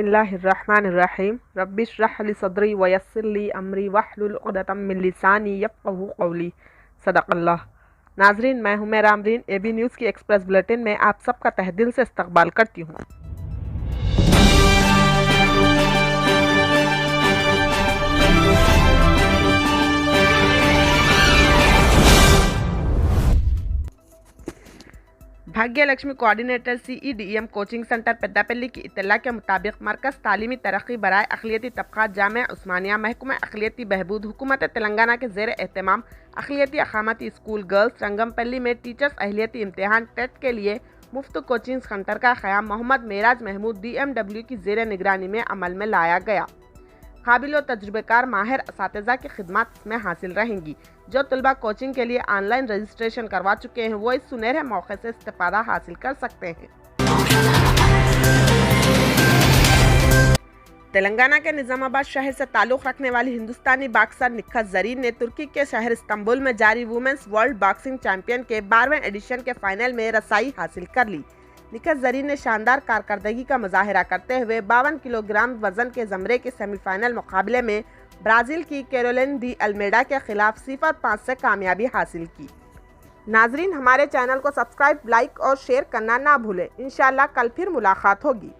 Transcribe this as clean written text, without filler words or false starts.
बिस्मिल्लाहिर्रहमानिर्रहीम रब्बिश्रह ली सदरी वयस्सिर ली अमरी वहलुल उक़दतम मिन लिसानी यफ़क़हू क़ौली। सदक़ल्लाह। नाज़रीन, मैं हूं मेरा अमरीन। एबी न्यूज़ की एक्सप्रेस बुलेटिन में आप सबका तहे दिल से इस्तकबाल करती हूं। भाग्य Lakshmi coordinator CEDM coaching centre Peddapalli की इत्तला के मुताबिक मरकज़ तालीमी तरक्की बराए अक़लियती तबक़ात जामिया उस्मानिया महकमा अक़लियती बहबूद हुकूमत तेलंगाना के ज़ेर एहतमाम अक़लियती अक़ामती स्कूल गर्ल्स रंगमपल्ली में टीचर्स अहलियती इम्तिहान टेट के लिए मुफ्त कोचिंग सेंटर का क़याम मोहम्मद मेराज महमूद DMW की ज़ेर निगरानी में अमल में लाया गया। काबिल और तजुर्बेकार माहिर असातिज़ा की खिदमत इसमें हासिल रहेंगी। जो तलबा कोचिंग के लिए ऑनलाइन रजिस्ट्रेशन करवा चुके हैं वो इस सुनहरे मौके से इस्तेफादा हासिल कर सकते हैं। तेलंगाना के निज़ामाबाद शहर से ताल्लुक़ रखने वाली हिंदुस्तानी बॉक्सर निखत ज़रीन ने तुर्की के शहर इस्तांबुल में जारी वुमेन्स वर्ल्ड बॉक्सिंग चैंपियन के 12वें एडिशन के फाइनल में रसाई हासिल कर ली। निखत ज़रीन ने शानदार कारकर्दगी का मुजाहिरा करते हुए 52 किलोग्राम वजन के ज़मरे के सेमीफाइनल मुकाबले में ब्राज़ील की कैरोलिन डी अल्मेडा के खिलाफ 0-5 से कामयाबी हासिल की। नाजरीन, हमारे चैनल को सब्सक्राइब, लाइक और शेयर करना ना भूलें। इंशाअल्लाह कल फिर मुलाकात होगी।